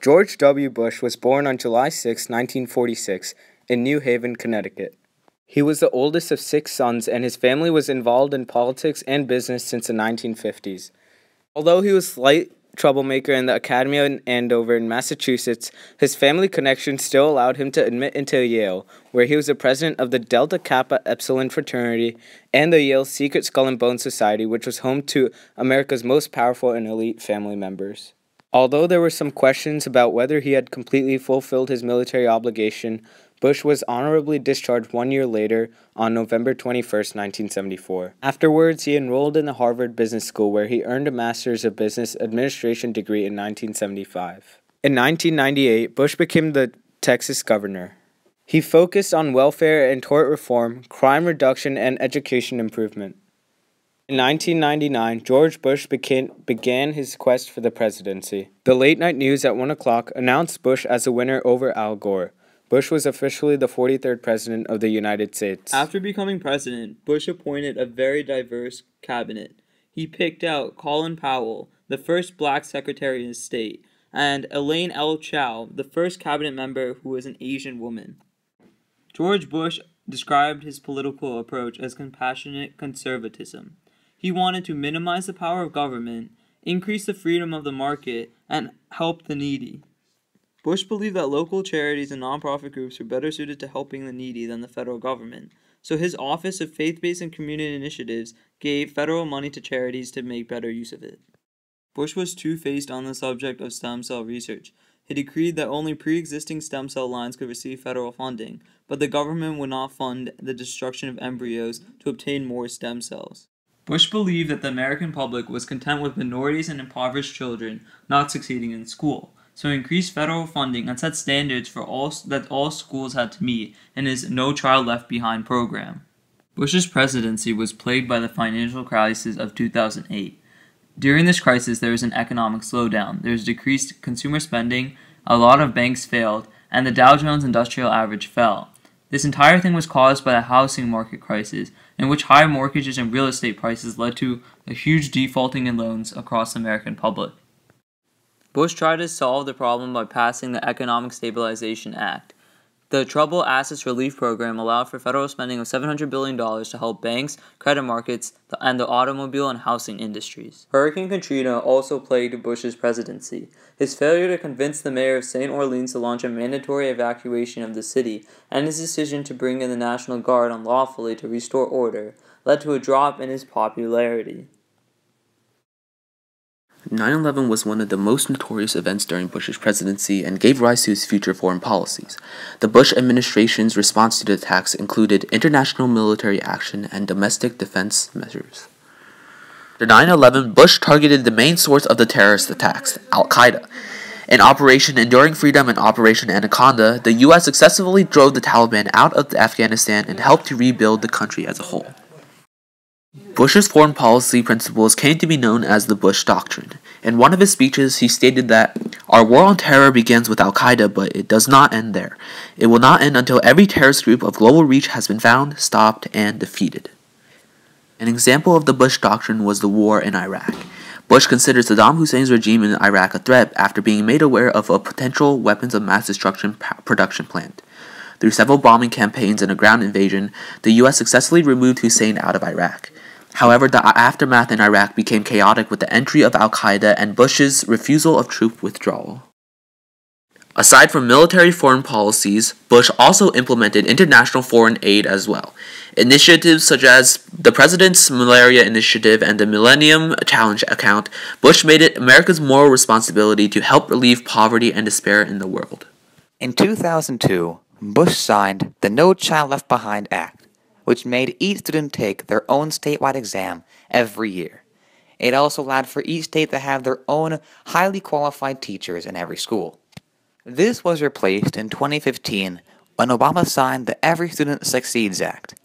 George W. Bush was born on July 6, 1946, in New Haven, Connecticut. He was the oldest of 6 sons, and his family was involved in politics and business since the 1950s. Although he was a slight troublemaker in the Academy in Andover in Massachusetts, his family connections still allowed him to admit into Yale, where he was the president of the Delta Kappa Epsilon fraternity and the Yale Secret Skull and Bone Society, which was home to America's most powerful and elite family members. Although there were some questions about whether he had completely fulfilled his military obligation, Bush was honorably discharged 1 year later on November 21, 1974. Afterwards, he enrolled in the Harvard Business School, where he earned a Master's of Business Administration degree in 1975. In 1998, Bush became the Texas governor. He focused on welfare and tort reform, crime reduction, and education improvement. In 1999, George Bush began his quest for the presidency. The late-night news at 1 o'clock announced Bush as the winner over Al Gore. Bush was officially the 43rd president of the United States. After becoming president, Bush appointed a very diverse cabinet. He picked out Colin Powell, the first black secretary of state, and Elaine L. Chao, the first cabinet member who was an Asian woman. George Bush described his political approach as compassionate conservatism. He wanted to minimize the power of government, increase the freedom of the market, and help the needy. Bush believed that local charities and nonprofit groups were better suited to helping the needy than the federal government, so his Office of Faith-Based and Community Initiatives gave federal money to charities to make better use of it. Bush was two-faced on the subject of stem cell research. He decreed that only pre-existing stem cell lines could receive federal funding, but the government would not fund the destruction of embryos to obtain more stem cells. Bush believed that the American public was content with minorities and impoverished children not succeeding in school, so he increased federal funding and set standards for that all schools had to meet in his No Child Left Behind program. Bush's presidency was plagued by the financial crisis of 2008. During this crisis, there was an economic slowdown, there was decreased consumer spending, a lot of banks failed, and the Dow Jones Industrial Average fell. This entire thing was caused by the housing market crisis, in which high mortgages and real estate prices led to a huge defaulting in loans across the American public. Bush tried to solve the problem by passing the Economic Stabilization Act. The Troubled Assets Relief Program allowed for federal spending of $700 billion to help banks, credit markets, and the automobile and housing industries. Hurricane Katrina also plagued Bush's presidency. His failure to convince the mayor of St. Orleans to launch a mandatory evacuation of the city, and his decision to bring in the National Guard unlawfully to restore order, led to a drop in his popularity. 9/11 was one of the most notorious events during Bush's presidency and gave rise to his future foreign policies. The Bush administration's response to the attacks included international military action and domestic defense measures. After 9/11, Bush targeted the main source of the terrorist attacks, Al-Qaeda. In Operation Enduring Freedom and Operation Anaconda, the U.S. successfully drove the Taliban out of Afghanistan and helped to rebuild the country as a whole. Bush's foreign policy principles came to be known as the Bush Doctrine. In one of his speeches, he stated that, "Our war on terror begins with Al-Qaeda, but it does not end there. It will not end until every terrorist group of global reach has been found, stopped, and defeated." An example of the Bush Doctrine was the war in Iraq. Bush considered Saddam Hussein's regime in Iraq a threat after being made aware of a potential weapons of mass destruction production plant. Through several bombing campaigns and a ground invasion, the U.S. successfully removed Hussein out of Iraq. However, the aftermath in Iraq became chaotic with the entry of Al-Qaeda and Bush's refusal of troop withdrawal. Aside from military foreign policies, Bush also implemented international foreign aid as well. Initiatives such as the President's Malaria Initiative and the Millennium Challenge Account, Bush made it America's moral responsibility to help relieve poverty and despair in the world. In 2002, Bush signed the No Child Left Behind Act, which made each student take their own statewide exam every year. It also allowed for each state to have their own highly qualified teachers in every school. This was replaced in 2015 when Obama signed the Every Student Succeeds Act.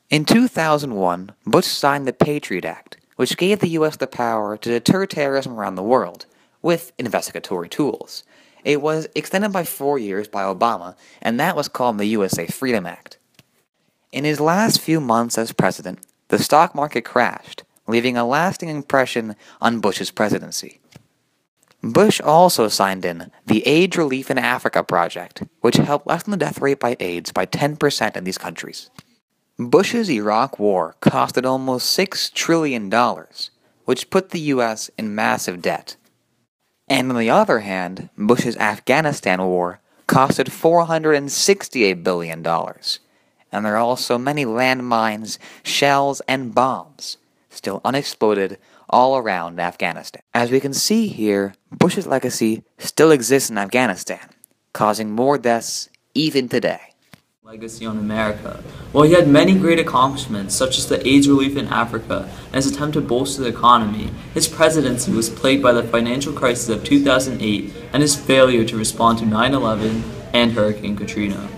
In 2001, Bush signed the Patriot Act, which gave the U.S. the power to deter terrorism around the world with investigatory tools. It was extended by 4 years by Obama, and that was called the USA Freedom Act. In his last few months as president, the stock market crashed, leaving a lasting impression on Bush's presidency. Bush also signed in the AIDS Relief in Africa project, which helped lessen the death rate by AIDS by 10% in these countries. Bush's Iraq War costed almost $6 trillion, which put the U.S. in massive debt. And on the other hand, Bush's Afghanistan War costed $468 billion. And there are also many landmines, shells, and bombs still unexploded all around Afghanistan. As we can see here, Bush's legacy still exists in Afghanistan, causing more deaths even today. Legacy on America. While he had many great accomplishments, such as the AIDS relief in Africa and his attempt to bolster the economy, his presidency was plagued by the financial crisis of 2008 and his failure to respond to 9/11 and Hurricane Katrina.